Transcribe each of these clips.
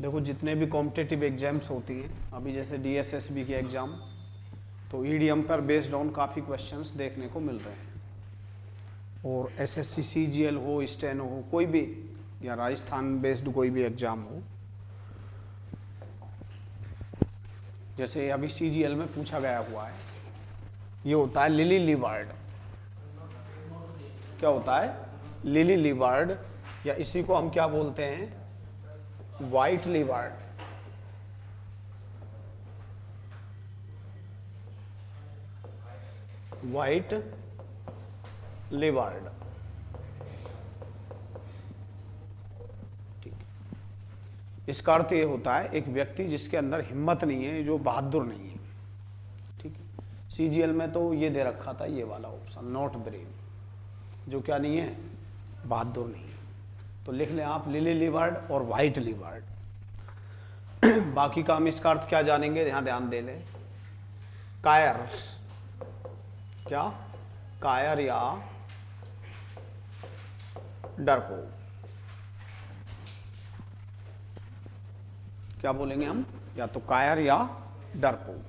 देखो जितने भी कॉम्पिटिटिव एग्जाम्स होती हैं, अभी जैसे डीएसएसबी की एग्जाम, तो ईडीएम पर बेस्ड ऑन काफ़ी क्वेश्चंस देखने को मिल रहे हैं। और एसएससी सीजीएल हो, स्टेनो हो, कोई भी, या राजस्थान बेस्ड कोई भी एग्जाम हो, जैसे अभी सीजीएल में पूछा गया हुआ है, ये होता है लिली लीवार्ड। क्या होता है? लिली लीवार्ड, या इसी को हम क्या बोलते हैं? White leeward. White leeward. ठीक। इसका अर्थ ये होता है एक व्यक्ति जिसके अंदर हिम्मत नहीं है, जो बहादुर नहीं है। ठीक है। सीजीएल में तो ये दे रखा था, ये वाला ऑप्शन, नॉट ब्रेव, जो क्या नहीं है? बहादुर नहीं है। तो लिख लें आप लिली लीवार्ड और व्हाइट लीवार्ड। बाकी का हम इसका अर्थ क्या जानेंगे, यहां ध्यान दे लें। कायर, क्या? कायर या डरपोक, क्या बोलेंगे हम? या तो कायर या डरपोक।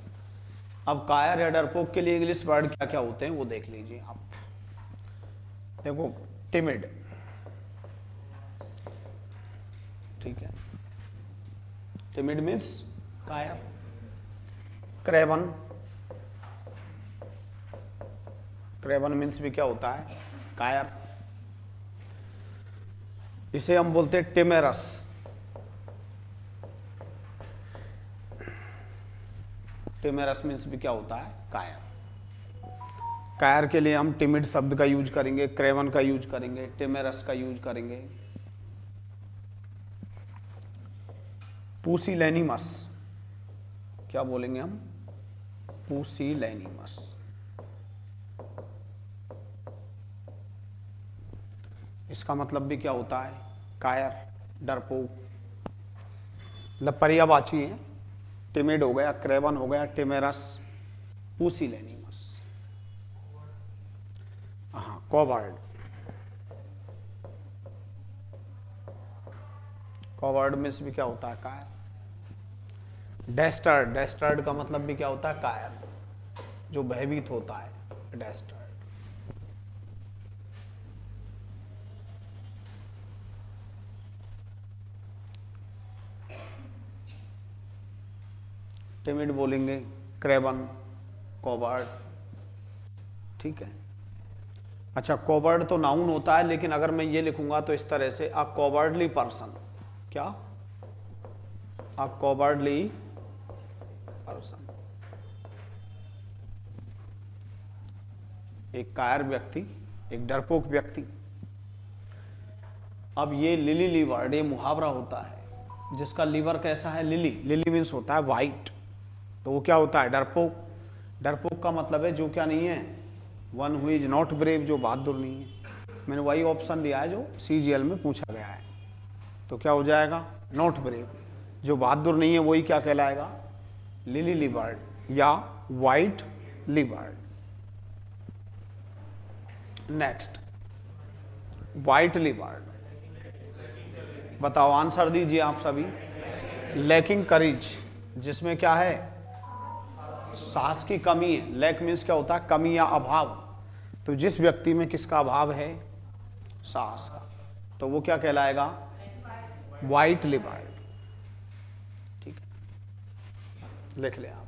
अब कायर या डरपोक के लिए इंग्लिश वर्ड क्या क्या होते हैं वो देख लीजिए आप। देखो, टिमिड, ठीक है, टिमिड मीन्स कायर। क्रेवन, क्रेवन मीन्स भी क्या होता है? कायर। इसे हम बोलते हैं टिमेरस। टिमेरस मीन्स भी क्या होता है? कायर। कायर के लिए हम टिमिड शब्द का यूज करेंगे, क्रेवन का यूज करेंगे, टिमेरस का यूज करेंगे। पुसिलैनिमस, क्या बोलेंगे हम? पुसिलैनिमस। इसका मतलब भी क्या होता है? कायर, डरपोक, मतलब पर्यायवाची है। टिमिड हो गया, क्रेवन हो गया, टिमेरस, पुसिलैनिमस। हाँ, कॉवर्ड, कॉवर्ड मीन्स भी क्या होता है? कायर। डेस्टर्ड, डेस्टर्ड का मतलब भी क्या होता है? कायर, जो भयभीत होता है, डेस्टर्ड। टिमिड बोलेंगे, क्रेवन, कॉवर्ड, ठीक है। अच्छा, कॉवर्ड तो नाउन होता है, लेकिन अगर मैं ये लिखूंगा तो इस तरह से, अ कॉवर्डली पर्सन, क्या? अ कॉवर्डली पर्सन, एक कायर व्यक्ति, एक डरपोक व्यक्ति। अब ये लिली लीवर्ड, ये मुहावरा होता है जिसका लीवर कैसा है? लिली। लिली मीन्स होता है व्हाइट, तो वो क्या होता है? डरपोक। डरपोक का मतलब है जो क्या नहीं है? One who is not brave, जो बहादुर नहीं है। मैंने वही ऑप्शन दिया है जो सीजीएल में पूछा गया है। तो क्या हो जाएगा? Not brave. जो बहादुर नहीं है वही क्या कहलाएगा? लिली लीवर्ड या white livered. Next, white livered. बताओ, आंसर दीजिए आप सभी। लैकिंग करेज, जिसमें क्या है? साहस की कमी है। लैक मीन्स क्या होता है? कमी या अभाव। तो जिस व्यक्ति में किसका अभाव है? साहस का। तो वो क्या कहलाएगा? White livered. ठीक है, लिख ले आप।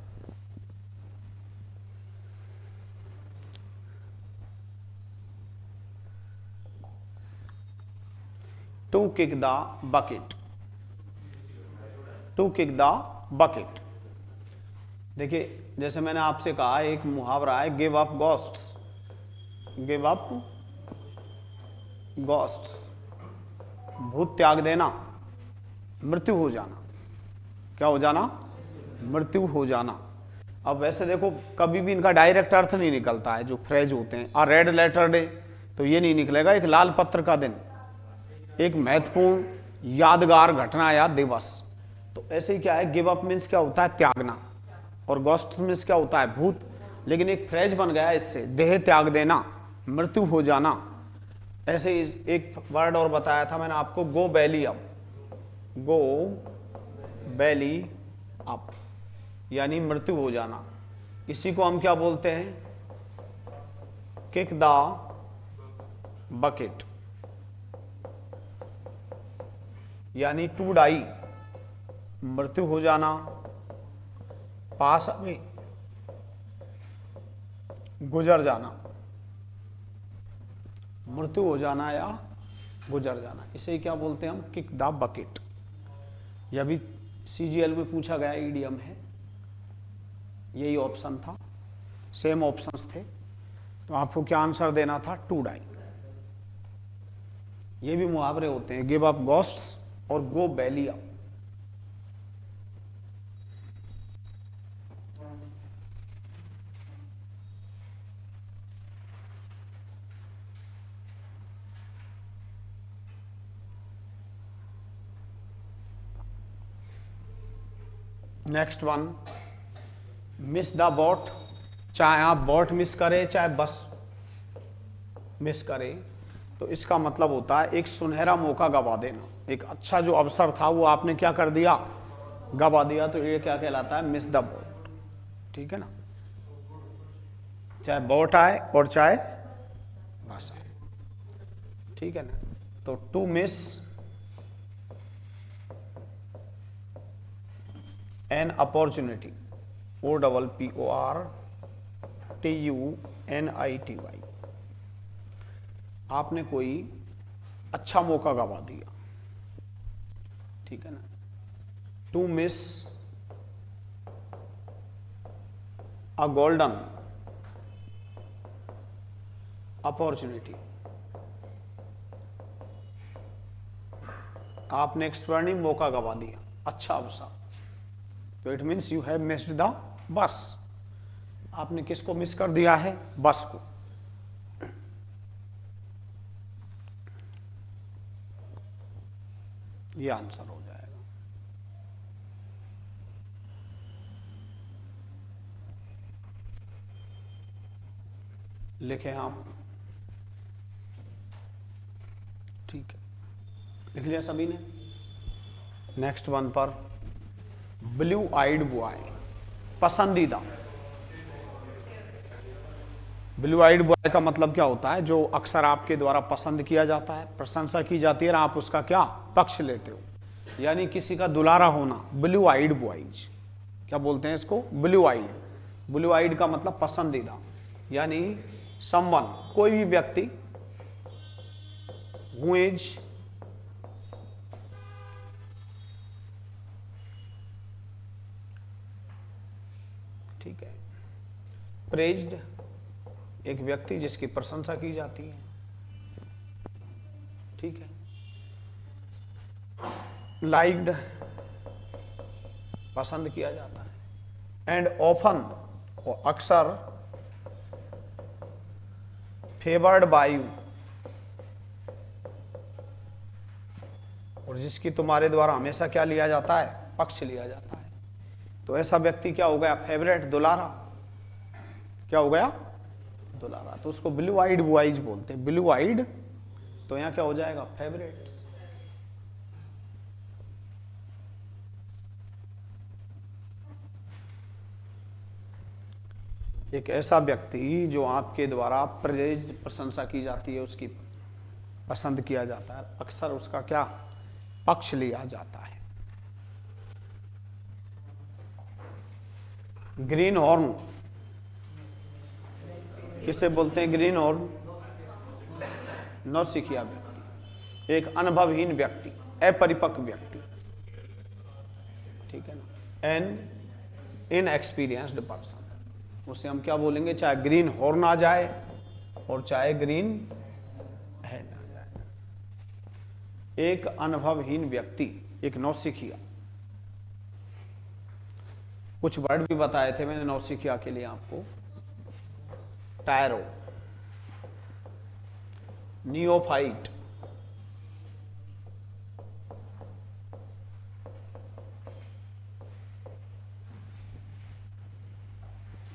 To kick the bucket, to kick the bucket. देखिए, जैसे मैंने आपसे कहा, एक मुहावरा है, give up ghosts, give up ghosts, भूत त्याग देना, मृत्यु हो जाना। क्या हो जाना? मृत्यु हो जाना। अब वैसे देखो, कभी भी इनका डायरेक्ट अर्थ नहीं निकलता है, जो फ्रेज होते हैं। आ रेड लेटर डे, तो ये नहीं निकलेगा एक लाल पत्र का दिन, एक महत्वपूर्ण यादगार घटना या दिवस। तो ऐसे ही क्या है? गिव अप मीन्स क्या होता है? त्यागना, और गोस्ट मीन्स क्या होता है? भूत। लेकिन एक फ्रेज बन गया है इससे, देह त्याग देना, मृत्यु हो जाना। ऐसे ही एक वर्ड और बताया था मैंने आपको, गो बैली अप, गो बैली अप यानी मृत्यु हो जाना। इसी को हम क्या बोलते हैं, किक द बकेट, यानी टू डाई, मृत्यु हो जाना, पास में गुजर जाना, मृत्यु हो जाना या गुजर जाना, इसे क्या बोलते हैं हम, किक द बकेट। यह भी सीजीएल में पूछा गया ईडीएम है, यही ऑप्शन था, सेम ऑप्शंस थे, तो आपको क्या आंसर देना था, टू डाई। ये भी मुहावरे होते हैं, गिव अप घोस्ट्स और go belly up. Next one, miss the boat, चाहे आप बोट मिस करें चाहे बस मिस करें, तो इसका मतलब होता है एक सुनहरा मौका गवा देना, एक अच्छा जो अवसर था वो आपने क्या कर दिया, गवा दिया, तो ये क्या कहलाता है, मिस द बोट। ठीक है ना, चाहे बोट आए और चाहे बस आए, ठीक है ना। तो to miss an opportunity, OPPORTUNITY, आपने कोई अच्छा मौका गवा दिया, ठीक है ना। To miss a golden opportunity, आपने एक स्वर्णिम मौका गवा दिया, अच्छा अवसर, तो it means you have missed the bus, आपने किसको मिस कर दिया है, बस को। ये आंसर हो जाएगा। लिखें आप, ठीक है, लिख लिया सभी ने। नेक्स्ट वन पर, ब्लू आइड बॉय, पसंदीदा। ब्लू आइड बॉय का मतलब क्या होता है, जो अक्सर आपके द्वारा पसंद किया जाता है, प्रशंसा की जाती है, आप उसका क्या पक्ष लेते हो, यानी किसी का दुलारा होना, ब्लू आइड बॉयज, क्या बोलते हैं इसको, ब्लू आइड। ब्लू आइड का मतलब पसंदीदा, यानी समवन, कोई भी व्यक्ति, हु इज ठीक है, प्रेज्ड, एक व्यक्ति जिसकी प्रशंसा की जाती है, ठीक है। लाइक्ड, पसंद किया जाता है। एंड ऑफन, और अक्सर, फेवर्ड बाय यू, और जिसकी तुम्हारे द्वारा हमेशा क्या लिया जाता है, पक्ष लिया जाता है, तो ऐसा व्यक्ति क्या हो गया, फेवरेट, दुलारा, क्या हो गया, दुलारा, तो उसको ब्लू आइड बॉयज बोलते हैं, ब्लू आइड, तो यहां क्या हो जाएगा, फेवरेट्स। एक ऐसा व्यक्ति जो आपके द्वारा प्रेज, प्रशंसा की जाती है, उसकी पसंद किया जाता है, अक्सर उसका क्या पक्ष लिया जाता है। ग्रीन हॉर्न, किसे बोलते हैं, ग्रीन हॉर्न, नौसिखिया व्यक्ति, एक अनुभवहीन व्यक्ति, अपरिपक्व व्यक्ति, ठीक है ना। एन इनएक्सपीरियंस्ड पर्सन, उसे हम क्या बोलेंगे, चाहे ग्रीन हॉर्न आ जाए और चाहे ग्रीन हेड आ जाए, एक अनुभवहीन व्यक्ति, एक नौसिखिया। कुछ वर्ड भी बताए थे मैंने नौसिखिया के लिए आपको, टायरो, नियोफाइट,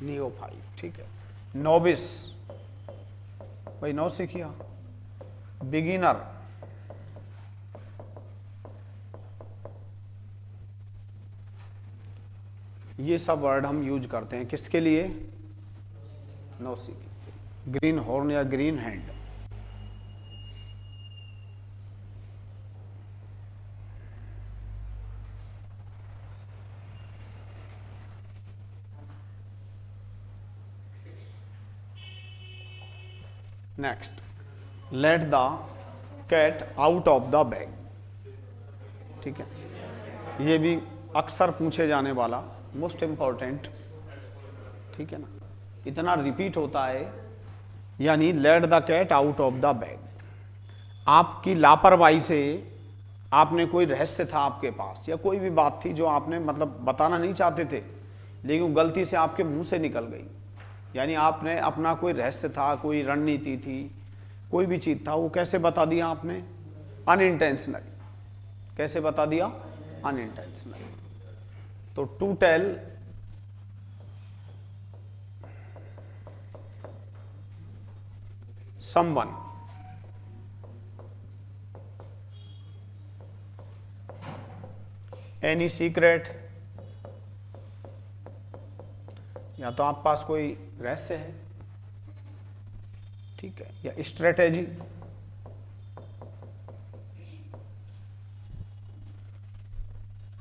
नियोफाइट, ठीक है। नोविस, भाई नौसिखिया, बिगिनर, ये सब वर्ड हम यूज करते हैं किसके लिए? नौसिखिए, ग्रीन हॉर्न या green hand. Next, let the cat out of the bag. ठीक है, ये भी अक्सर पूछे जाने वाला मोस्ट इंपॉर्टेंट, ठीक है ना, इतना रिपीट होता है। यानी let the cat out of the bag, आपकी लापरवाही से, आपने कोई रहस्य था आपके पास या कोई भी बात थी जो आपने मतलब बताना नहीं चाहते थे लेकिन वो गलती से आपके मुंह से निकल गई। यानी आपने अपना कोई रहस्य था, कोई रणनीति थी, कोई भी चीज था, वो कैसे बता दिया आपने? अनइंटेंशनली। कैसे बता दिया? अनइंटेंशनली। तो to tell someone any secret, या तो आप पास कोई रहस्य है, ठीक है, या स्ट्रेटेजी,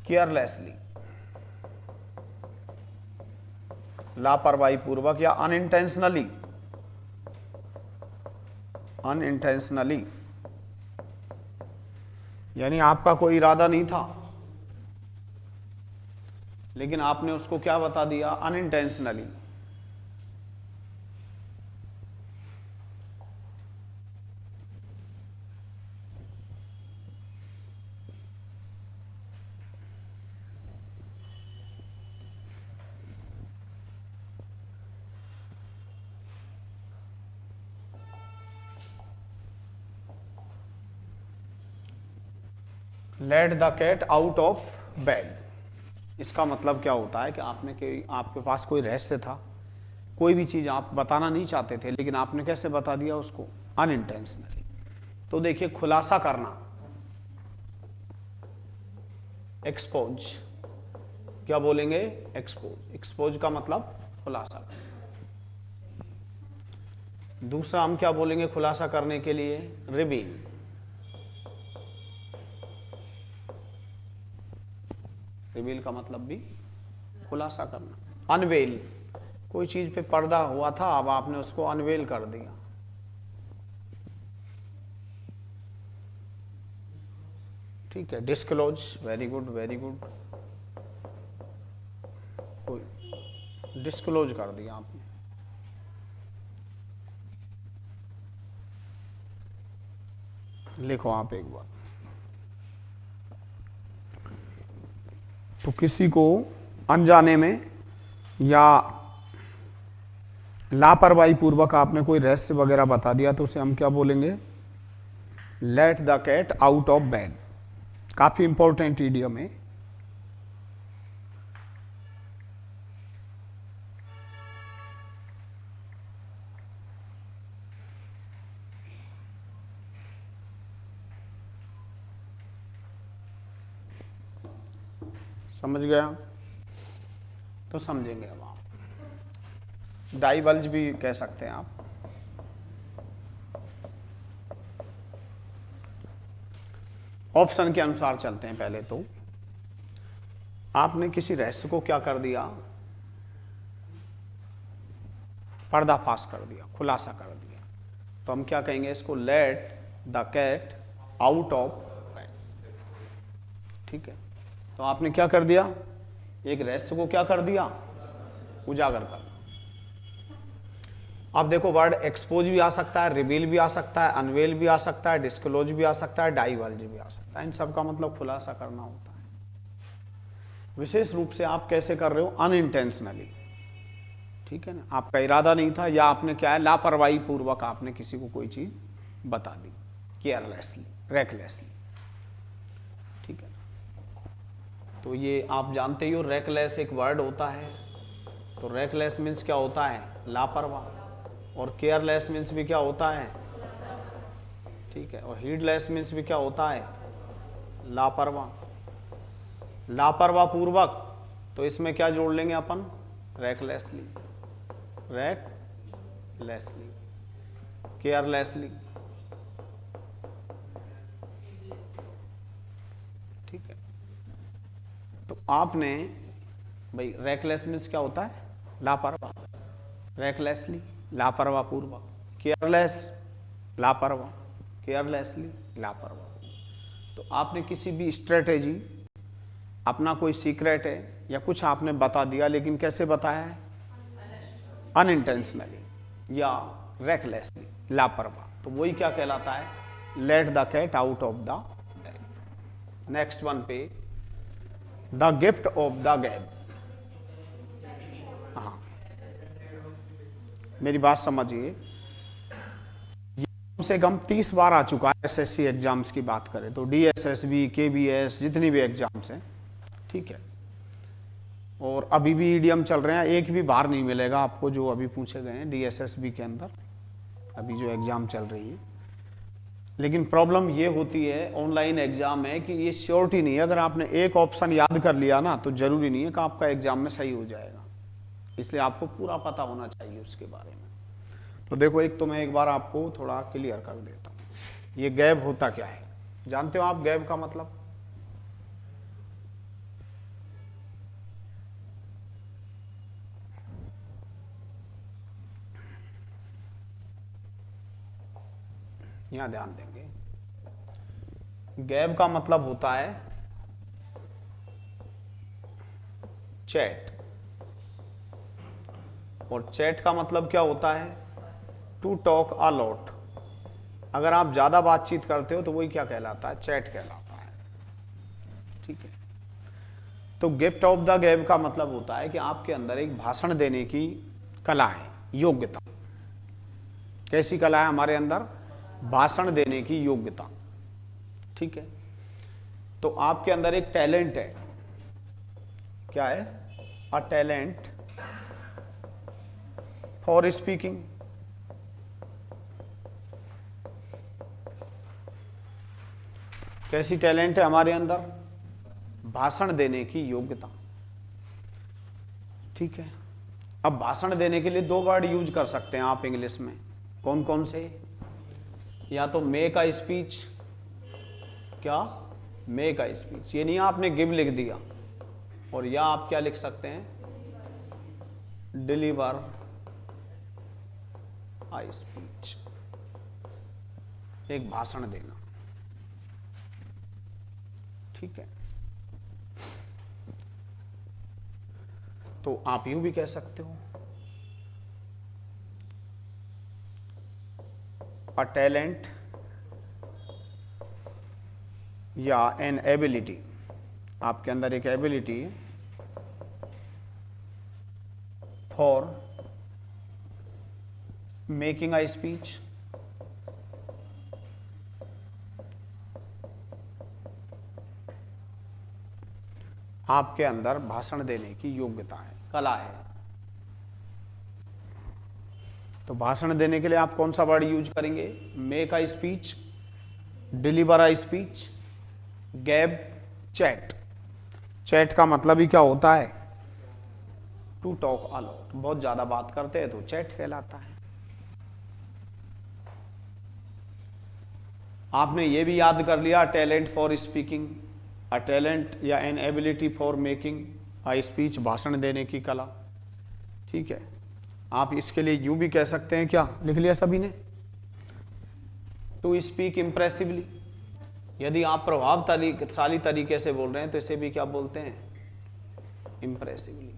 केयरलेसली, लापरवाही पूर्वक, या अनइंटेंशनली। अनइंटेंशनली यानी आपका कोई इरादा नहीं था लेकिन आपने उसको क्या बता दिया? Unintentionally. Let the cat out of bed, इसका मतलब क्या होता है कि आपके पास कोई रहस्य था, कोई भी चीज आप बताना नहीं चाहते थे लेकिन आपने कैसे बता दिया उसको? अनइंटेंशनली। तो देखिए, खुलासा करना, एक्सपोज, क्या बोलेंगे? एक्सपोज। एक्सपोज का मतलब खुलासा करना। दूसरा हम क्या बोलेंगे खुलासा करने के लिए? रिवील। रिवील का मतलब भी खुलासा करना। अनवेल, कोई चीज पे पर्दा हुआ था, अब आपने उसको अनवेल कर दिया। ठीक है। Disclose, very good very good, कोई डिस्क्लोज कर दिया आपने। लिखो आप एक बार। तो किसी को अनजाने में या लापरवाही पूर्वक आपने कोई रहस्य वगैरह बता दिया तो उसे हम क्या बोलेंगे? Let the cat out of bed. काफी इंपॉर्टेंट इडियम है। समझ गया? तो समझेंगे अब आप। डाइवल्ज भी कह सकते हैं आप। ऑप्शन के अनुसार चलते हैं। पहले तो आपने किसी रहस्य को क्या कर दिया? पर्दाफाश कर दिया, खुलासा कर दिया। तो हम क्या कहेंगे इसको? Let the cat out of bed. ठीक है। तो आपने क्या कर दिया? एक रहस्य को क्या कर दिया? उजागर कर। अब देखो, वर्ड एक्सपोज भी आ सकता है, रिवील भी आ सकता है, अनवेल भी आ सकता है, डिस्क्लोज भी आ सकता है, डाइवल्ज भी आ सकता है। इन सब का मतलब खुलासा करना होता है। विशेष रूप से आप कैसे कर रहे हो? अनइंटेंशनली। ठीक है ना, आपका इरादा नहीं था, या आपने क्या है, लापरवाही पूर्वक आपने किसी को कोई चीज बता दी, केयरलेसली, रेकलेसली। ठीक है। तो ये आप जानते ही हो, रेकलेस एक वर्ड होता है। तो रेकलेस मीन्स क्या होता है? लापरवाह। और केयरलेस मीन्स भी क्या होता है? ठीक है। और हीडलेस मीन्स भी क्या होता है, लापरवाह, लापरवाह पूर्वक, तो इसमें क्या जोड़ लेंगे अपन, रेकलेसली, रेकलेसली, केयरलेसली, ठीक है। तो आपने भाई रेकलेस मीन्स क्या होता है, लापरवाह, रेकलेसली लापरवाह पूर्वक, केयरलेस लापरवाह, केयरलेसली लापरवाह। तो आपने किसी भी स्ट्रेटेजी, अपना कोई सीक्रेट है या कुछ आपने बता दिया, लेकिन कैसे बताया है, अनइंटेंशनली या रेकलेसली, लापरवाह, तो वही क्या कहलाता है, let the cat out of the bag. Next one पे, the gift of the gab. हाँ, मेरी बात समझिए, ये कम से कम 30 बार आ चुका है एसएससी एग्जाम्स की बात करें तो, डीएसएसबी, केबीएस, जितनी भी एग्जाम्स हैं, ठीक है। और अभी भी ईडीएम चल रहे हैं, एक भी बार नहीं मिलेगा आपको जो अभी पूछे गए हैं डीएसएसबी के अंदर, अभी जो एग्जाम चल रही है। लेकिन प्रॉब्लम ये होती है ऑनलाइन एग्जाम है कि ये श्योरिटी नहीं है, अगर आपने एक ऑप्शन याद कर लिया ना तो जरूरी नहीं है कि आपका एग्जाम में सही हो जाएगा, इसलिए आपको पूरा पता होना चाहिए उसके बारे में। तो देखो, एक तो मैं एक बार आपको थोड़ा क्लियर कर देता हूँ, ये गैप होता क्या है, जानते हो आप गैप का मतलब, यहां ध्यान देंगे, गैप का मतलब होता है चैट, और चैट का मतलब क्या होता है, टू टॉक अ लॉट। अगर आप ज्यादा बातचीत करते हो तो वही क्या कहलाता है, चैट कहलाता है, ठीक है। तो गिफ्ट ऑफ द गैब का मतलब होता है कि आपके अंदर एक भाषण देने की कला है, योग्यता। कैसी कला है हमारे अंदर, भाषण देने की योग्यता, ठीक है। तो आपके अंदर एक टैलेंट है, क्या है, अ टैलेंट फॉर स्पीकिंग। कैसी टैलेंट है हमारे अंदर, भाषण देने की योग्यता, ठीक है। अब भाषण देने के लिए 2 वर्ड यूज कर सकते हैं आप इंग्लिश में, कौन कौन से, या तो मेक अ स्पीच, क्या, मेक अ स्पीच, ये नहीं आपने गिव लिख दिया, और या आप क्या लिख सकते हैं, डिलीवर अ स्पीच, एक भाषण देना, ठीक है। तो आप यूं भी कह सकते हो, अ टैलेंट या एन एबिलिटी, आपके अंदर एक ability for making a speech, आपके अंदर भाषण देने की योग्यता है, कला है। तो भाषण देने के लिए आप कौन सा वर्ड यूज करेंगे, make a speech, deliver a speech, गैब, चैट। चैट का मतलब ही क्या होता है, टू टॉक अ लॉट, बहुत ज्यादा बात करते हैं तो चैट कहलाता है। आपने ये भी याद कर लिया, talent for speaking, a talent या an ability for making a speech, भाषण देने की कला, ठीक है। आप इसके लिए यूं भी कह सकते हैं, क्या लिख लिया सभी ने, टू स्पीक इंप्रेसिवली। यदि आप प्रभावशाली तरीके से बोल रहे हैं तो इसे भी क्या बोलते हैं, इंप्रेसिवली।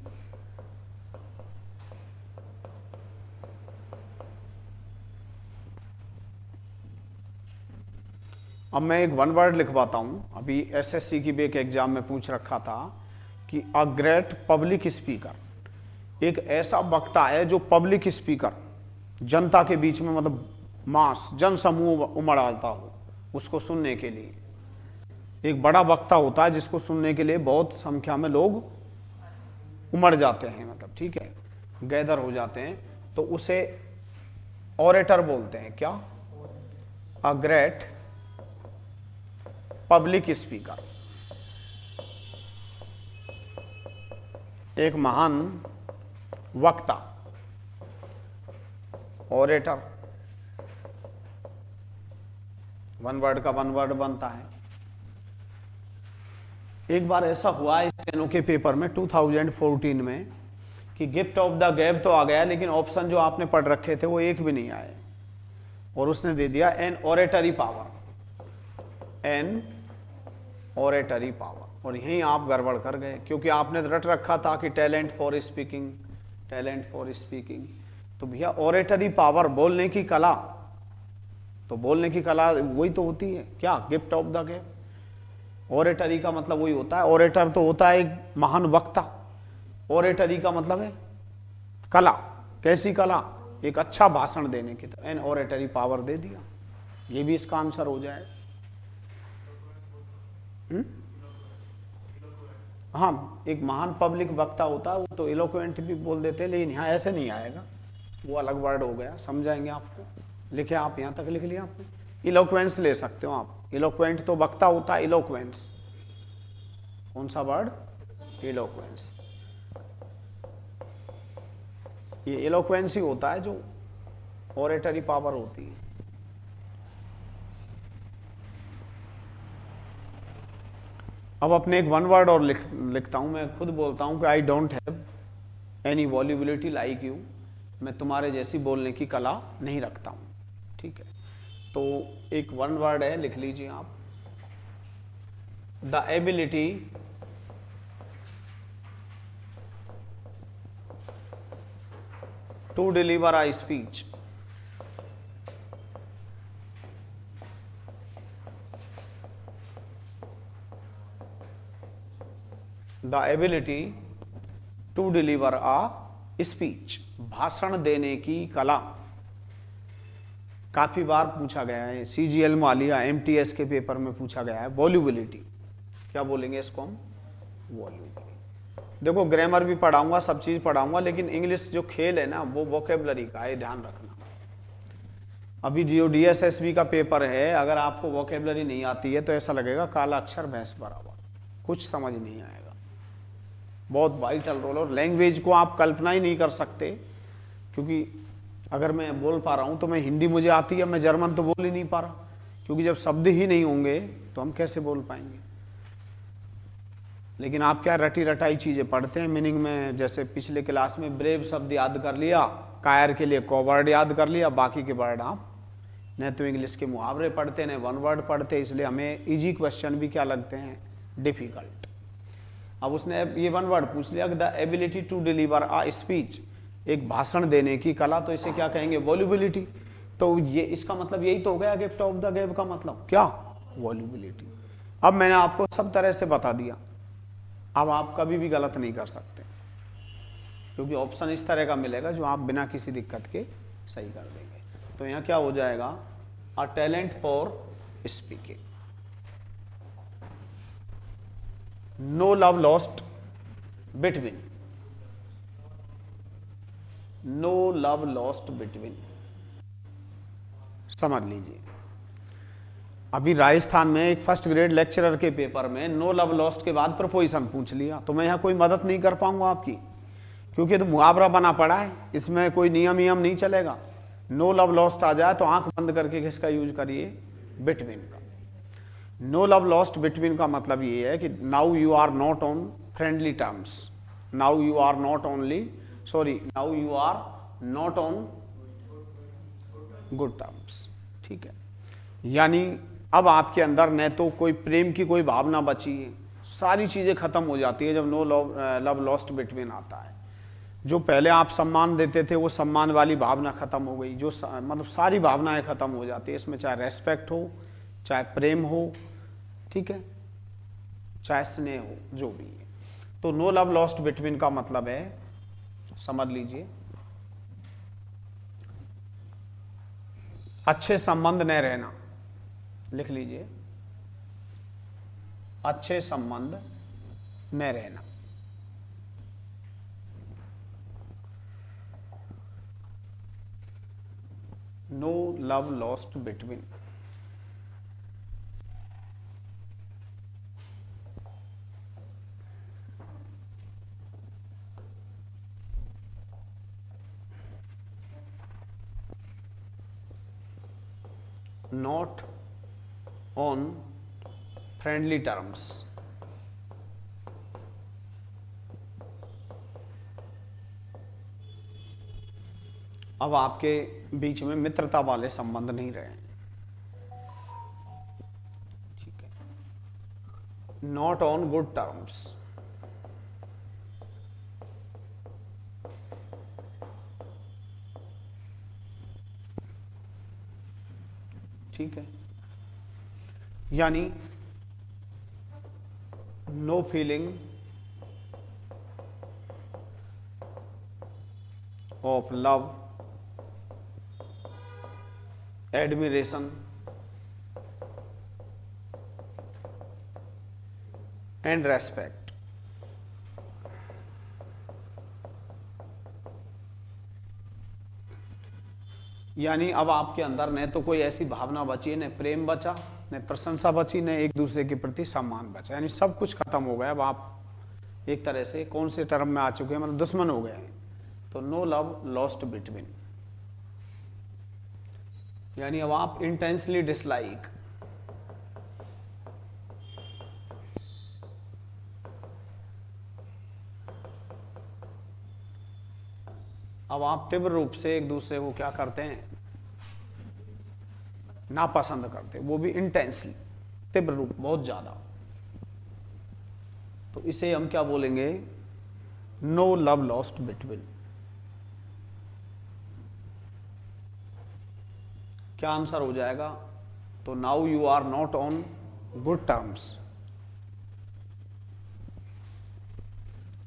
अब मैं एक 1 वर्ड लिखवाता हूं, अभी एसएससी की भी एक एग्जाम में पूछ रखा था कि अ ग्रेट पब्लिक स्पीकर, एक ऐसा वक्ता है जो पब्लिक स्पीकर, जनता के बीच में, मतलब मास, जन समूह उमड़ आता हो उसको सुनने के लिए। एक बड़ा वक्ता होता है जिसको सुनने के लिए बहुत संख्या में लोग उमड़ जाते हैं, मतलब ठीक है, गैदर हो जाते हैं, तो उसे ऑरेटर बोलते हैं, क्या, अ ग्रेट पब्लिक स्पीकर, एक महान वक्ता, ओरेटर, वन वर्ड का वन वर्ड बनता है। एक बार ऐसा हुआ इस स्टेनो के पेपर में 2014 में कि गिफ्ट ऑफ द गैब तो आ गया, लेकिन ऑप्शन जो आपने पढ़ रखे थे वो एक भी नहीं आए, और उसने दे दिया an oratory power, an oratory power, और यहीं आप गड़बड़ कर गए, क्योंकि आपने रट रखा था कि talent for speaking, talent for speaking. तो भैया ओरेटरी पावर, बोलने की कला, तो बोलने की कला वही तो होती है क्या, गिफ्ट ऑफ द गैब। ओरेटरी का मतलब वही होता है, ओरेटर तो होता है एक महान वक्ता, ओरेटरी का मतलब है कला। कैसी कला, एक अच्छा भाषण देने की, तो एन ओरेटरी पावर दे दिया, ये भी इसका आंसर हो जाए। हाँ, एक महान पब्लिक वक्ता होता है, वो तो इलोक्वेंट भी बोल देते हैं, लेकिन यहाँ ऐसे नहीं आएगा, वो अलग वर्ड हो गया, समझाएंगे आपको। लिखे आप, यहाँ तक लिख लिया आपने, इलोक्वेंस ले सकते हो आप, इलोक्वेंट तो वक्ता होता है, इलोक्वेंस कौन सा वर्ड, इलोक्वेंस, ये इलोक्वेंस ही होता है जो ओरेटरी पावर होती है। अब अपने एक वन वर्ड और लिखता हूं, मैं खुद बोलता हूं कि I don't have any volubility like you, मैं तुम्हारे जैसी बोलने की कला नहीं रखता हूं, ठीक है। तो एक वन वर्ड है, लिख लीजिए आप, the ability to deliver a speech, the ability to deliver a speech, भाषण देने की कला। काफी बार पूछा गया है, सीजीएल मालिया एमटीएस के पेपर में पूछा गया है, वॉल्यूबिलिटी, क्या बोलेंगे इसको हम, वॉल्यूबिलिटी। देखो ग्रामर भी पढ़ाऊंगा, सब चीज पढ़ाऊंगा, लेकिन इंग्लिश जो खेल है ना, वो वोकेबलरी का है, ध्यान रखना। अभी जो डीएसएसबी का पेपर है, अगर आपको वोकेबलरी नहीं आती है तो ऐसा लगेगा काला अक्षर भैंस बराबर, कुछ समझ नहीं आएगा। बहुत वाइटल रोल, और लैंग्वेज को आप कल्पना ही नहीं कर सकते, क्योंकि अगर मैं बोल पा रहा हूं तो मैं हिंदी मुझे आती है, मैं जर्मन तो बोल ही नहीं पा रहा, क्योंकि जब शब्द ही नहीं होंगे तो हम कैसे बोल पाएंगे। लेकिन आप क्या रटी रटाई चीजें पढ़ते हैं मीनिंग में, जैसे पिछले क्लास में ब्रेव शब्द याद कर लिया, कायर के लिए कॉवर्ड याद कर लिया, बाकी के वर्ड आप न तो इंग्लिश के मुहावरे पढ़ते न वन वर्ड पढ़ते, इसलिए हमें इजी क्वेश्चन भी क्या लगते हैं, डिफिकल्ट। अब उसने ये वन वर्ड पूछ लिया, the ability to deliver a speech, एक भाषण देने की कला, तो इसे क्या कहेंगे, वॉल्यूबिलिटी। तो ये इसका मतलब यही तो हो गया गिफ्ट ऑफ द गैब का मतलब क्या, वॉल्यूबिलिटी। अब मैंने आपको सब तरह से बता दिया, अब आप कभी भी गलत नहीं कर सकते, क्योंकि ऑप्शन इस तरह का मिलेगा जो आप बिना किसी दिक्कत के सही कर देंगे। तो यहाँ क्या हो जाएगा, a talent for speaking, no love lost between, no love lost between, समझ लीजिए। अभी राजस्थान में एक फर्स्ट ग्रेड लेक्चरर के पेपर में नो लव लॉस्ट के बाद प्रपोजिशन पूछ लिया, तो मैं यहाँ कोई मदद नहीं कर पाऊंगा आपकी, क्योंकि तो मुहावरा बना पड़ा है, इसमें कोई नियम नहीं चलेगा। नो लव लॉस्ट आ जाए तो आंख बंद करके किसका यूज करिए, बिटवीन का। नो लव लॉस्ट बिटवीन का मतलब ये है कि now you are not on friendly terms, now you are not only now you are not on good terms, ठीक है। यानी अब आपके अंदर न तो कोई प्रेम की कोई भावना बची है, सारी चीजें खत्म हो जाती है जब नो लव लॉस्ट बिटवीन आता है। जो पहले आप सम्मान देते थे वो सम्मान वाली भावना खत्म हो गई, जो मतलब सारी भावनाएं खत्म हो जाती है इसमें, चाहे रेस्पेक्ट हो, चाहे प्रेम हो, ठीक है, चाहे स्नेह हो, जो भी है। तो नो लव लॉस्ट बिटवीन का मतलब है, समझ लीजिए, अच्छे संबंध न रहना, लिख लीजिए, अच्छे संबंध न रहना। No love lost between, not on friendly terms. अब आपके बीच में मित्रता वाले संबंध नहीं रहे, ठीक है, नॉट ऑन गुड टर्म्स। ठीक है, यानी no feeling of love, admiration and respect. यानी अब आपके अंदर न तो कोई ऐसी भावना बची, न प्रेम बचा, न प्रशंसा बची, न एक दूसरे के प्रति सम्मान बचा, यानी सब कुछ खत्म हो गया। अब आप एक तरह से कौन से टर्म में आ चुके हैं, मतलब दुश्मन हो गए हैं। तो नो लव लॉस्ट बिटवीन, यानी अब आप इंटेंसली डिसलाइक, अब आप तीव्र रूप से एक दूसरे को क्या करते हैं, नापसंद करते, वो भी इंटेंसली, तीव्र रूप, बहुत ज्यादा। तो इसे हम क्या बोलेंगे, नो लव लॉस्ट बिटवीन। क्या आंसर हो जाएगा, तो now you are not on good terms.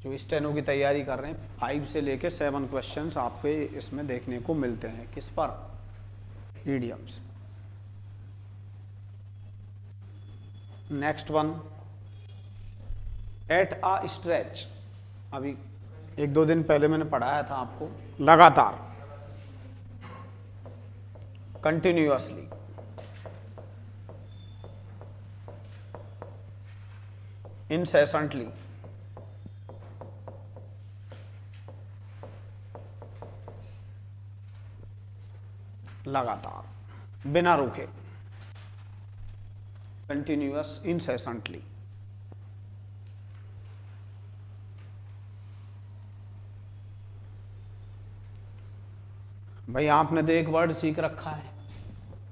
जो स्टेनो की तैयारी कर रहे हैं, 5 से लेके 7 क्वेश्चंस आपके इसमें देखने को मिलते हैं। किस पर, ईडियम्स। नेक्स्ट वन, एट आ स्ट्रेच। अभी 1-2 दिन पहले मैंने पढ़ाया था आपको, लगातार, कंटिन्यूअसली, इंसेसेंटली, लगातार, बिना रुके, कंटिन्यूअस, इंसेसेंटली। भाई आपने तो एक वर्ड सीख रखा है,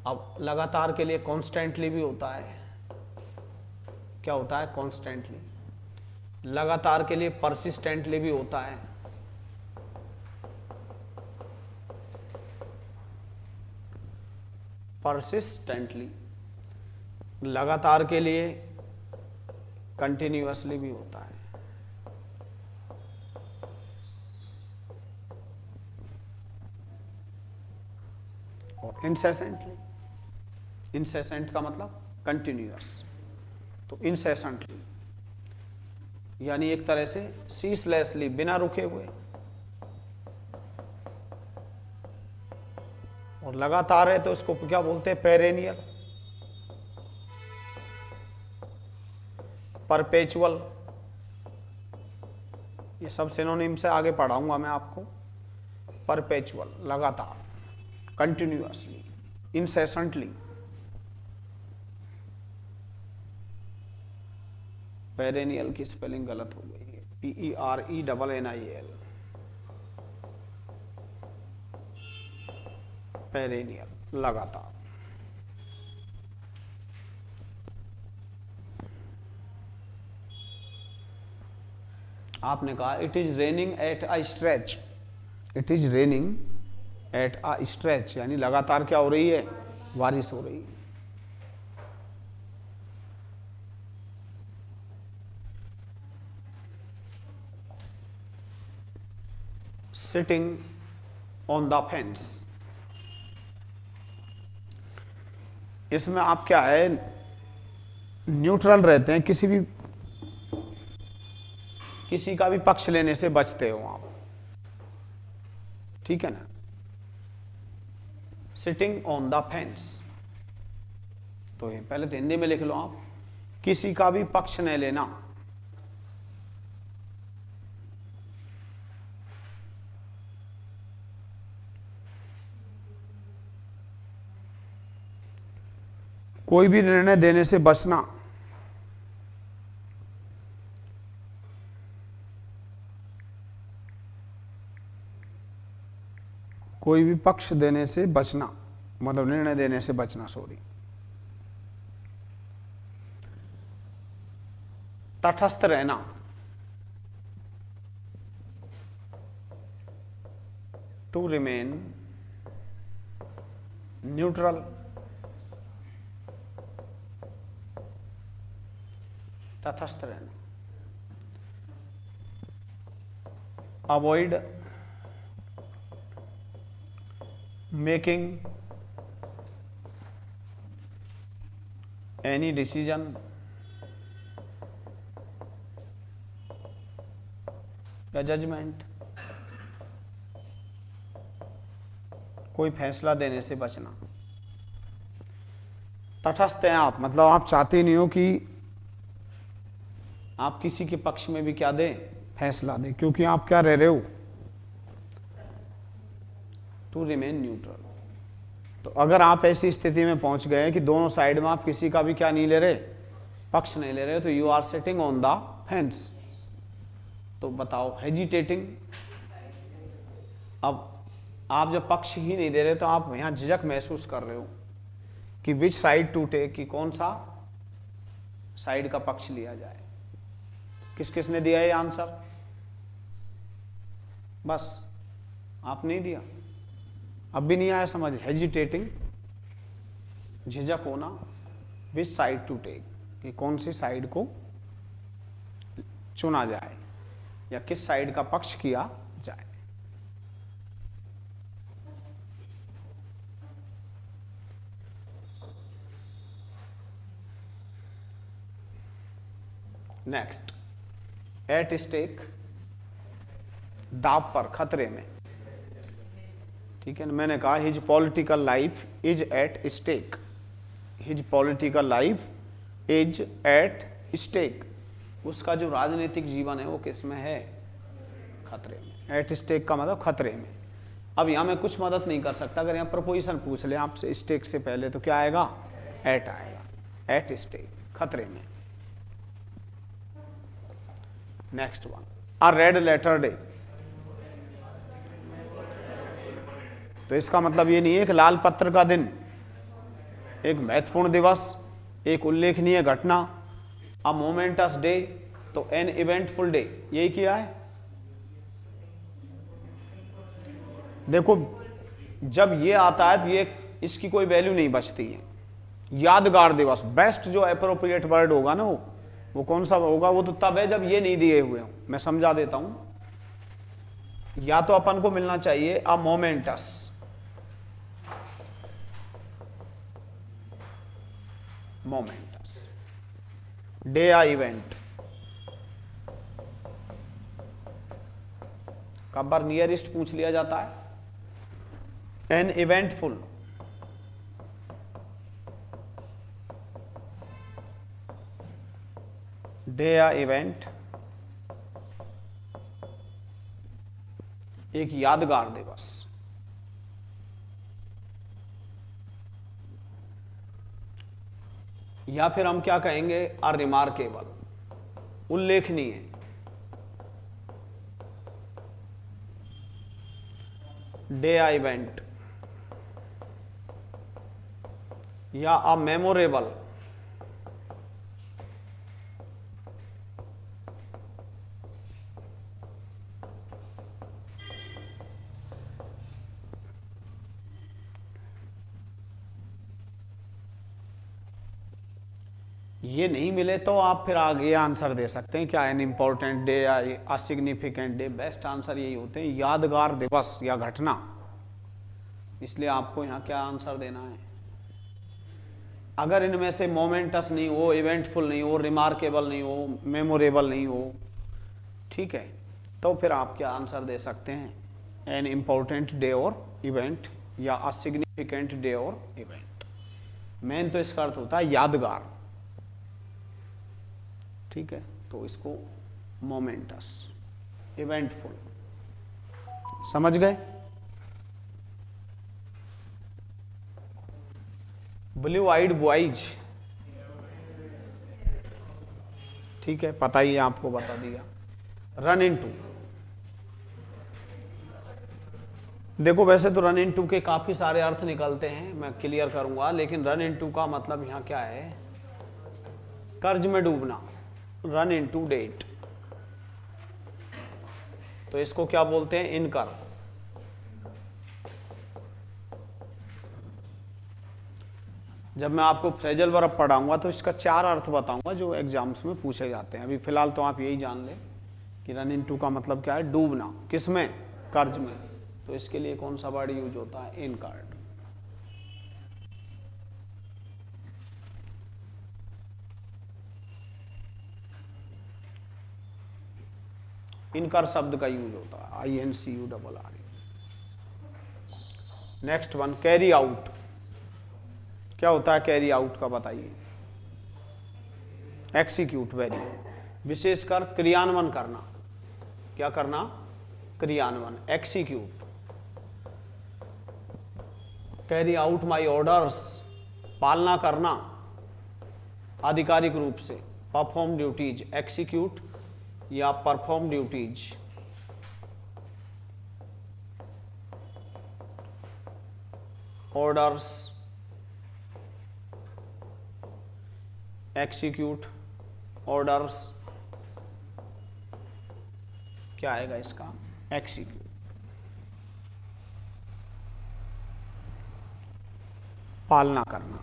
अब लगातार के लिए कॉन्स्टेंटली भी होता है। क्या होता है, कॉन्स्टेंटली। लगातार के लिए परसिस्टेंटली भी होता है। परसिस्टेंटली। लगातार के लिए कंटिन्यूअसली भी होता है। और इंसेसेंटली, इंसेसेंट का मतलब कंटिन्यूअस, तो इंसेसेंटली यानी एक तरह से सीसलेसली, बिना रुके हुए। और लगातार है तो उसको क्या बोलते हैं, पेरेनियल, परपेचुअल। ये सब सिनोनिम से आगे पढ़ाऊंगा मैं आपको। परपेचुअल, लगातार, कंटिन्यूअसली, इंसेसेंटली। पेरेनियल की स्पेलिंग गलत हो गई है, PERENNIAL, पेरेनियल, लगातार। आपने कहा it is raining at a stretch, it is raining at a stretch, यानी लगातार क्या हो रही है, बारिश हो रही है। सिटिंग ऑन द फेंस, इसमें आप क्या है, न्यूट्रल रहते हैं, किसी का भी पक्ष लेने से बचते हो आप, ठीक है ना। सिटिंग ऑन द फेंस, तो ये पहले तो हिंदी में लिख लो आप, किसी का भी पक्ष न लेना। कोई भी निर्णय देने से बचना, कोई भी पक्ष देने से बचना, मतलब निर्णय देने से बचना, सॉरी। तटस्थ रहना, टू रिमेन न्यूट्रल, तटस्थ रहना। अवॉइड मेकिंग एनी डिसीजन या जजमेंट, कोई फैसला देने से बचना। तटस्थ हैं आप, मतलब आप चाहते नहीं हो कि आप किसी के पक्ष में भी क्या दें, फैसला दें, क्योंकि आप क्या रह रहे हो, टू रिमेन न्यूट्रल। तो अगर आप ऐसी स्थिति में पहुंच गए कि दोनों साइड में आप किसी का भी क्या नहीं ले रहे, पक्ष नहीं ले रहे, तो you are sitting on the fence. तो बताओ, हेजिटेटिंग। अब आप जब पक्ष ही नहीं दे रहे तो आप यहां झिझक महसूस कर रहे हो कि विच साइड टू टेक, कि कौन सा साइड का पक्ष लिया जाए। किस किसने दिया ये आंसर? बस आप नहीं दिया, अब भी नहीं आया समझ। हेजिटेटिंग, झिझक होना, विच साइड टू टेक, कि कौन सी साइड को चुना जाए या किस साइड का पक्ष किया जाए। नेक्स्ट, एट स्टेक, दाव पर, खतरे में। ठीक है ना, मैंने कहा his political life is at stake, his political life is at stake, उसका जो राजनीतिक जीवन है वो किस में है, खतरे में। एट स्टेक का मतलब खतरे में। अब यहां मैं कुछ मदद नहीं कर सकता, अगर यहां प्रपोजिशन पूछ ले आपसे स्टेक से पहले तो क्या आएगा, एट आएगा, एट स्टेक, खतरे में। नेक्स्ट वन, अ रेड लेटर डे, तो इसका मतलब ये नहीं है कि लाल पत्र का दिन, एक महत्वपूर्ण दिवस, एक उल्लेखनीय घटना, अ मोमेंटस डे, तो एन इवेंटफुल डे, यही किया है। देखो जब ये आता है तो ये इसकी कोई वैल्यू नहीं बचती है। यादगार दिवस, बेस्ट जो एप्रोप्रिएट वर्ड होगा ना वो कौन सा होगा, वो तो तब है जब ये नहीं दिए हुए हो। मैं समझा देता हूं, या तो अपन को मिलना चाहिए अ मोमेंटस, मोमेंटस डे या इवेंट, कब बार नियरेस्ट पूछ लिया जाता है, एन इवेंटफुल, डे या इवेंट, एक यादगार दिवस। या फिर हम क्या कहेंगे, अ रिमार्केबल, उल्लेखनीय, डे या इवेंट, या अ मेमोरेबल, ये नहीं मिले तो आप फिर आगे आंसर दे सकते हैं क्या, एन इंपॉर्टेंट डे या a significant day. Best answer यही होते हैं, यादगार दिवस या घटना। इसलिए आपको यहाँ क्या आंसर देना है। अगर इनमें से मोमेंटस नहीं हो, इवेंटफुल नहीं हो, रिमार्केबल नहीं हो, मेमोरेबल नहीं हो, ठीक है, तो फिर आप क्या आंसर दे सकते हैं, एन इंपॉर्टेंट डे और इवेंट, या अ सिग्निफिकेंट डे और इवेंट। मेन तो इसका अर्थ होता है यादगार, ठीक है, तो इसको मोमेंटस, इवेंटफुल, समझ गए। ब्लू आइड बॉयज, ठीक है, पता ही है, आपको बता दिया। रन इनटू, देखो वैसे तो रन इनटू के काफी सारे अर्थ निकलते हैं, मैं क्लियर करूंगा, लेकिन रन इनटू का मतलब यहां क्या है, कर्ज में डूबना, रन इनटू डेट, तो इसको क्या बोलते हैं, इनकर। जब मैं आपको फ्रेजल वर्ब पढ़ाऊंगा तो इसका 4 अर्थ बताऊंगा जो एग्जाम्स में पूछे जाते हैं। अभी फिलहाल तो आप यही जान लें कि रन इनटू का मतलब क्या है, डूबना, किसमें, कर्ज में। तो इसके लिए कौन सा वर्ड यूज होता है, इनकर्ड। इनकर शब्द का यूज होता है, INCURR। Next one, carry out, क्या होता है कैरी आउट का, बताइए। एक्सिक्यूट, वेरी, विशेषकर क्रियान्वयन करना, क्या करना, क्रियान्वयन, execute. Carry out my orders, पालना करना आधिकारिक रूप से, परफॉर्म ड्यूटीज, एक्सिक्यूट या perform duties. Orders, execute, orders, क्या आएगा इसका, एक्सिक्यूट। पालना करना।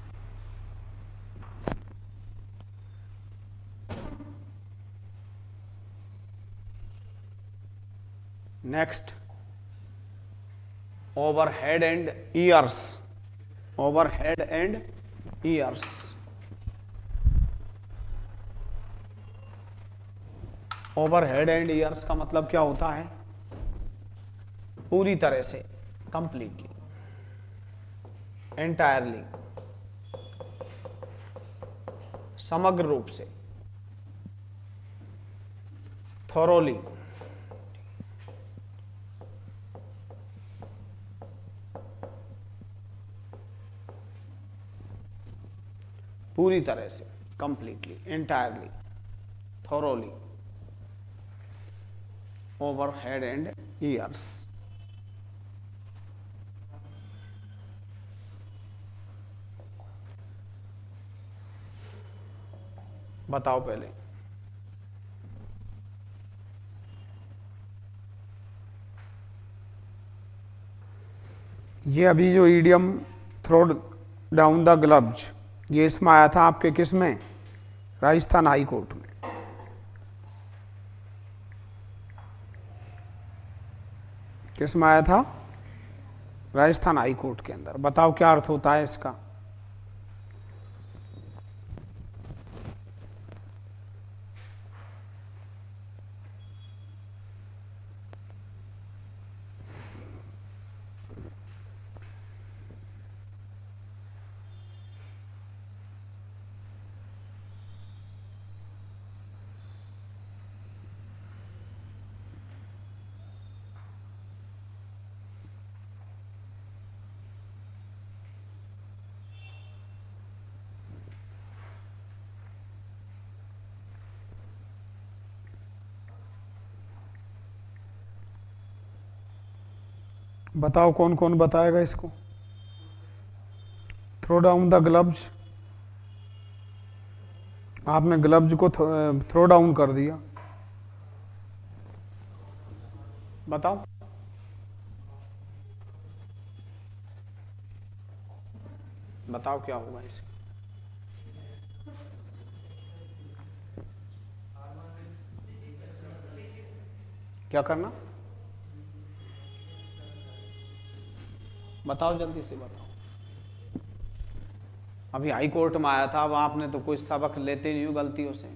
Next, over head and years, over head and years, over head and years का मतलब क्या होता है, पूरी तरह से, कंप्लीटली, एंटायरली, समग्र रूप से, थोरोली, पूरी तरह से, completely, entirely, thoroughly, over head and ears. बताओ पहले, ये अभी जो idiom throw down the gloves, ये इसमें आया था आपके किस में, राजस्थान हाई कोर्ट में। किस में आया था, राजस्थान हाई कोर्ट के अंदर। बताओ क्या अर्थ होता है इसका। बताओ कौन कौन बताएगा इसको। थ्रो डाउन द ग्लव्स, आपने ग्लव्स को थ्रो डाउन कर दिया, बताओ। बताओ क्या होगा इसका। क्या करना, बताओ जल्दी से बताओ। अभी हाई कोर्ट में आया था, अब आपने तो कोई सबक लेते नहीं हो गलतियों से,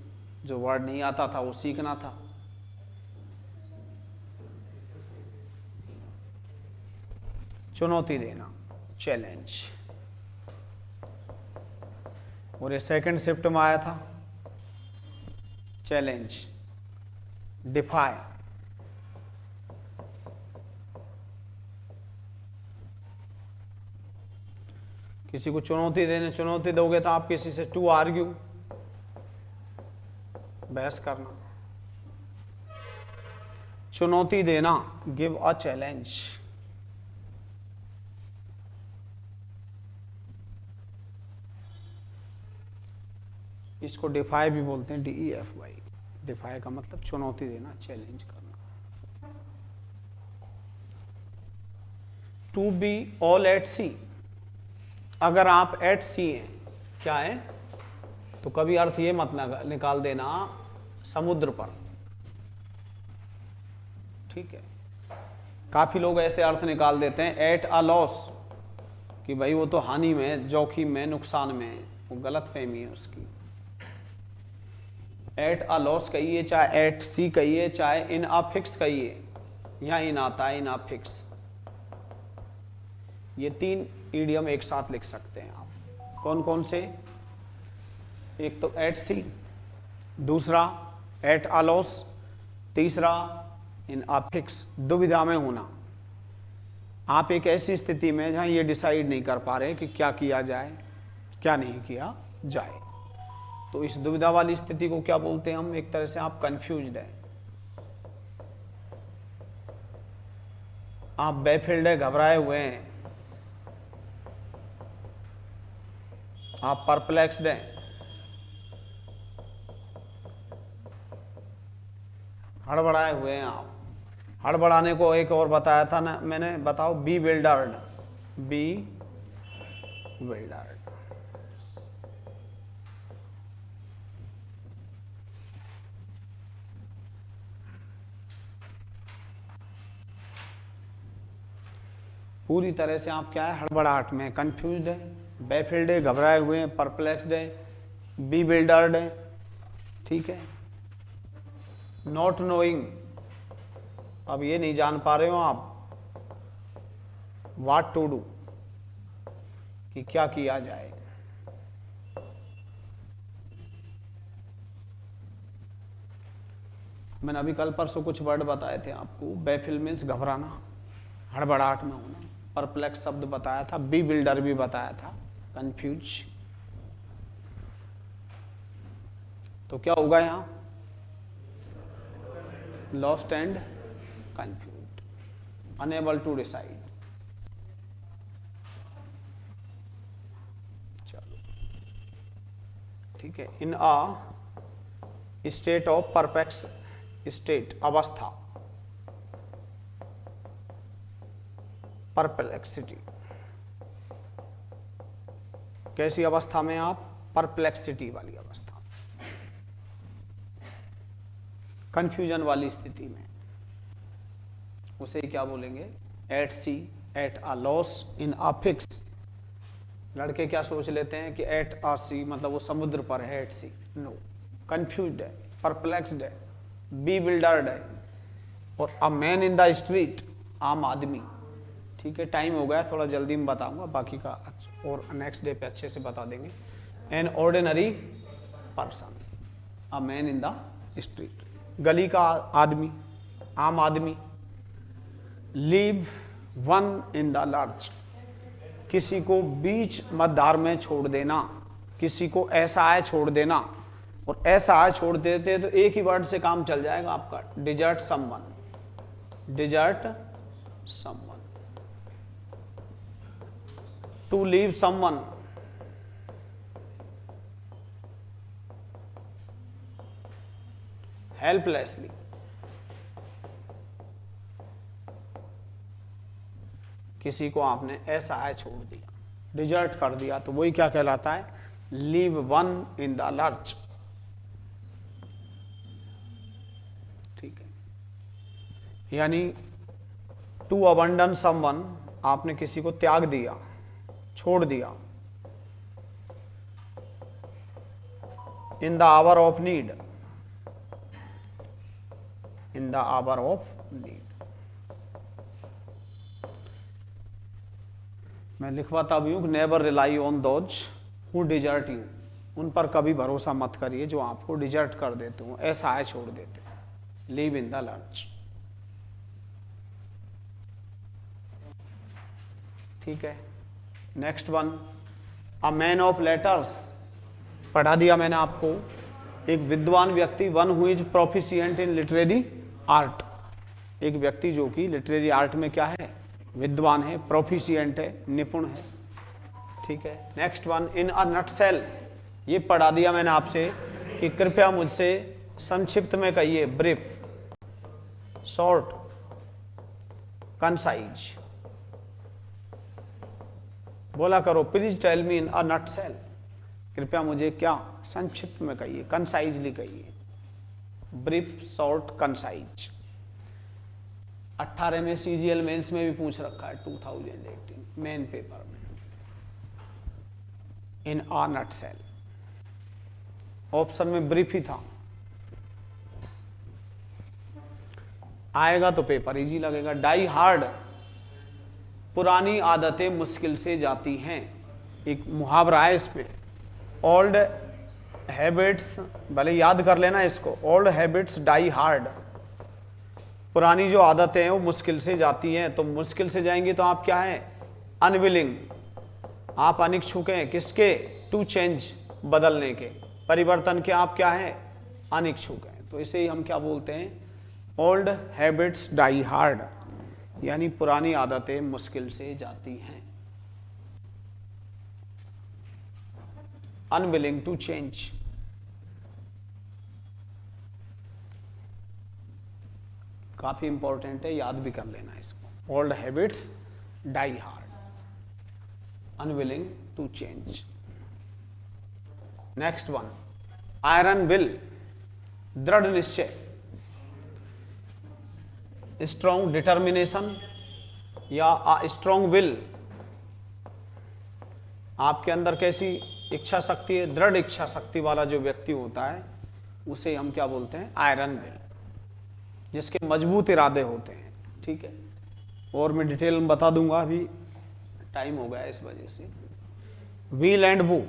जो वर्ड नहीं आता था वो सीखना था। चुनौती देना, चैलेंज। और ये सेकंड शिफ्ट में आया था, चैलेंज, डिफाई, किसी को चुनौती देने, चुनौती दोगे तो आप किसी से टू आर्ग्यू, बहस करना, चुनौती देना, गिव अ चैलेंज। इसको डिफाई भी बोलते हैं, DEFY। डिफाई का मतलब चुनौती देना, चैलेंज करना। टू बी ऑल एट सी, अगर आप एट सी हैं, क्या है, तो कभी अर्थ ये मत निकाल देना समुद्र पर, ठीक है। काफी लोग ऐसे अर्थ निकाल देते हैं एट अ लॉस, कि भाई वो तो हानि में, जोखिम में, नुकसान में है, वो गलत फहमी है उसकी। एट अ लॉस कहिए, चाहे एट सी कहिए, चाहे इन अ फिक्स कहिए, या इन आता है इन अ फिक्स, ये 3 ईडियम एक साथ लिख सकते हैं आप। कौन कौन से? एक तो एट सी, दूसरा एट अ लॉस, तीसरा इन अ फिक्स। दुविधा में होना, आप एक ऐसी स्थिति में जहां ये डिसाइड नहीं कर पा रहे कि क्या किया जाए, क्या नहीं किया जाए, तो इस दुविधा वाली स्थिति को क्या बोलते हैं हम? एक तरह से आप कंफ्यूज्ड हैं, आप बेफिल्ड है, घबराए हुए हैं, आप परप्लेक्स्ड हैं, हड़बड़ाए हुए हैं आप। हड़बड़ाने को एक और बताया था ना मैंने, बताओ, बी विल्डर्ड, बी विल्डर्ड। पूरी तरह से आप क्या है, हड़बड़ाहट में, कंफ्यूज्ड है, बेफिल्ड है, घबराए हुए हैं, परप्लेक्स्ड है, बी विल्डर्ड है, ठीक है। नॉट नोइंग, अब ये नहीं जान पा रहे हो आप व्हाट टू डू, कि क्या किया जाए। मैंने अभी कल परसों कुछ वर्ड बताए थे आपको। बेफिल मीन्स घबराना, हड़बड़ाहट में होना, परप्लेक्स शब्द बताया था, बी बिल्डर भी बताया था, कंफ्यूज। तो क्या होगा यहां? Lost and confuse, unable to decide. चलो ठीक है। In a state of perplex, state अवस्था, परप्लेक्सिटी, कैसी अवस्था में आप? परप्लेक्सिटी वाली अवस्था, कंफ्यूजन वाली स्थिति में, उसे क्या बोलेंगे? At sea, at a loss, in a fix. लड़के क्या सोच लेते हैं कि एट अ सी मतलब वो समुद्र पर है, एट सी। नो, कंफ्यूज्ड है, परप्लेक्स्ड है, बी बिल्डर्ड है, और a man in the street, आम आदमी। ठीक है, टाइम हो गया, थोड़ा जल्दी में बताऊंगा, बाकी का और नेक्स्ट डे पे अच्छे से बता देंगे। An ordinary person, a man in the street, गली का आदमी, आम आदमी। Leave one in the large, किसी को बीच मध्यार में छोड़ देना, किसी को ऐसा है छोड़ देना, और ऐसा है छोड़ देते तो एक ही वर्ड से काम चल जाएगा आपका, desert someone, desert someone. To leave someone, helplessly, किसी को आपने ऐसा है छोड़ दिया, डिजर्ट कर दिया, तो वही क्या कहलाता है? Leave one in the lurch. ठीक है, यानी टू अबंडन समवन, आपने किसी को त्याग दिया, छोड़ दिया। In the hour of need, in the hour of need. मैं लिखवाता भी हूं, never rely on those who desert you, उन पर कभी भरोसा मत करिए जो आपको डिजर्ट कर देते हो, ऐसा है छोड़ देते हैं। Leave in the lunch. ठीक है, next one, a man of letters, पढ़ा दिया मैंने आपको। एक विद्वान व्यक्ति, one who is proficient in literary art, एक व्यक्ति जो कि लिटरेरी आर्ट में क्या है, विद्वान है, प्रोफिशिएंट है, निपुण है। ठीक है, next one, in a nutshell, ये पढ़ा दिया मैंने आपसे कि कृपया मुझसे संक्षिप्त में कहिए, ब्रीफ, शॉर्ट, कंसाइज, बोला करो, please tell me in a nutshell, कृपया मुझे क्या संक्षिप्त में कहिए, कंसाइजली कहिए, ब्रीफ, शॉर्ट, कंसाइज। 18 में सीजीएल मेंस में भी पूछ रखा है 2018 मेन पेपर में, इन अ नटसेल। ऑप्शन में ब्रीफ ही था, आएगा तो पेपर इजी लगेगा। डाई हार्ड, पुरानी आदतें मुश्किल से जाती हैं, एक मुहावरा है इस पे। ओल्ड हैबिट्स, भले याद कर लेना इसको, ओल्ड हैबिट्स डाई हार्ड, पुरानी जो आदतें हैं वो मुश्किल से जाती हैं। तो मुश्किल से जाएंगी तो आप क्या हैं, अनविलिंग, आप अनिच्छुक हैं किसके, टू चेंज, बदलने के, परिवर्तन के आप क्या हैं, अनिच्छुक हैं। तो इसे ही हम क्या बोलते हैं, ओल्ड हैबिट्स डाई हार्ड, यानी पुरानी आदतें मुश्किल से जाती हैं, अनविलिंग टू चेंज। काफी इंपॉर्टेंट है, याद भी कर लेना इसको, old habits die hard, unwilling to change. Next one, iron will, दृढ़ निश्चय, स्ट्रॉन्ग डिटर्मिनेशन या स्ट्रॉन्ग विल, आपके अंदर कैसी इच्छा शक्ति है, दृढ़ इच्छा शक्ति वाला जो व्यक्ति होता है उसे हम क्या बोलते हैं, आयरन विल, जिसके मजबूत इरादे होते हैं। ठीक है, और मैं डिटेल में बता दूंगा, अभी टाइम हो गया इस वजह से। व्हील एंड वू,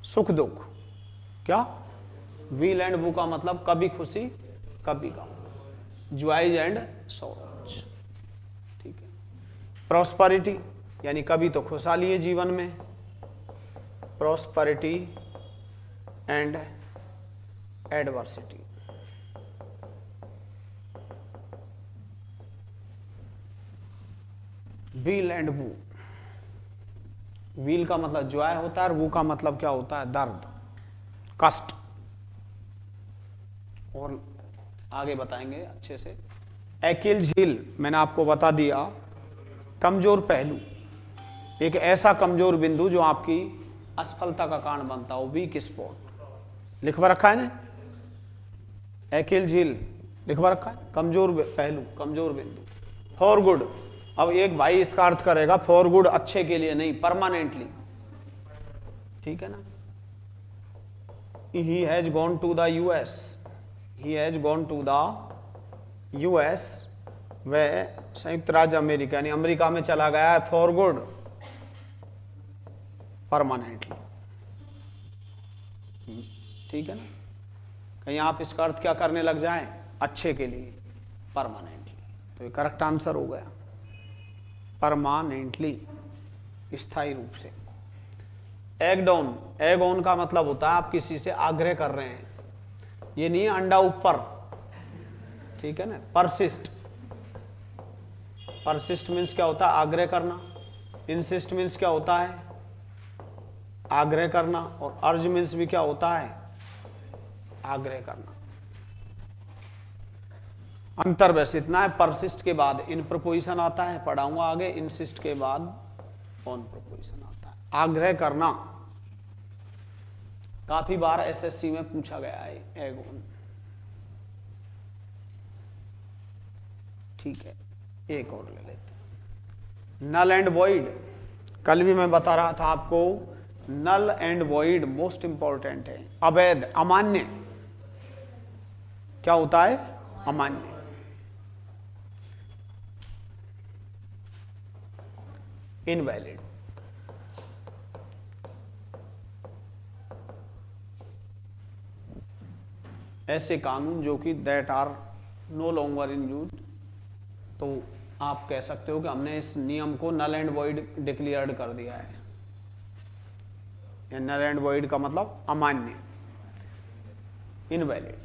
सुख दुख, क्या, व्हील एंड वू का मतलब कभी खुशी कभी गम, ज्वाइज एंड सोरोज। ठीक है, प्रॉस्पेरिटी, यानी कभी तो खुशहाली है जीवन में, prosperity and adversity. Weal and woe, weal का मतलब जॉय होता है और वू का मतलब क्या होता है, दर्द, कष्ट। और आगे बताएंगे अच्छे से। एक्किल्स हील, मैंने आपको बता दिया, कमजोर पहलू, एक ऐसा कमजोर बिंदु जो आपकी असफलता का कारण बनता हो, वीक स्पॉट, लिखवा रखा है ना, एक्किल्स हील लिखवा रखा है, कमजोर पहलू, कमजोर बिंदु। फॉर गुड, अब एक भाई इसका अर्थ करेगा फॉर गुड, अच्छे के लिए नहीं, परमानेंटली। ठीक है ना, he has gone to the US, he has gone to the US, वह संयुक्त राज्य अमेरिका यानी अमेरिका में चला गया है, फॉर गुड, परमानेंटली। ठीक है ना, कहीं आप इसका अर्थ क्या करने लग जाएं, अच्छे के लिए, परमानेंटली, तो ये करेक्ट आंसर हो गया, परमानेंटली, स्थायी रूप से। एग डाउन, एग ऑन का मतलब होता है आप किसी से आग्रह कर रहे हैं, ये नहीं है अंडा ऊपर। ठीक है ना, परसिस्ट, परसिस्ट मीन्स क्या होता है, आग्रह करना, इंसिस्ट मीन्स क्या होता है, आग्रह करना, और अर्ज मीन्स भी क्या होता है, आग्रह करना। अंतर बस इतना है, परसिस्ट के बाद इन प्रपोजिशन आता है, पढ़ाऊंगा आगे, इंसिस्ट के बाद ऑन प्रपोजिशन आता है, आग्रह करना। काफी बार एसएससी में पूछा गया है एग ऑन। ठीक है, एक और ले लेते हैं, नल एंड वॉइड, कल भी मैं बता रहा था आपको, null and void most important है। अवैध, अमान्य, क्या होता है, अमान्य। इनवैलिड, ऐसे कानून जो कि that are no longer in use, तो आप कह सकते हो कि हमने इस नियम को नल एंड वॉइड डिक्लेयर्ड कर दिया है। नल एंड वॉइड का मतलब अमान्य। इनवैलिड,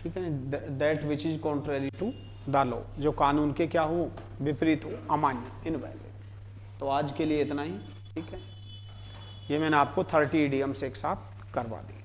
ठीक है। That which is contrary to the law, जो कानून के क्या हो, विपरीत हो, अमान्य, इनवैलिड। तो आज के लिए इतना ही, ठीक है। ये मैंने आपको 30 इडियम्स एक साथ करवा दिया।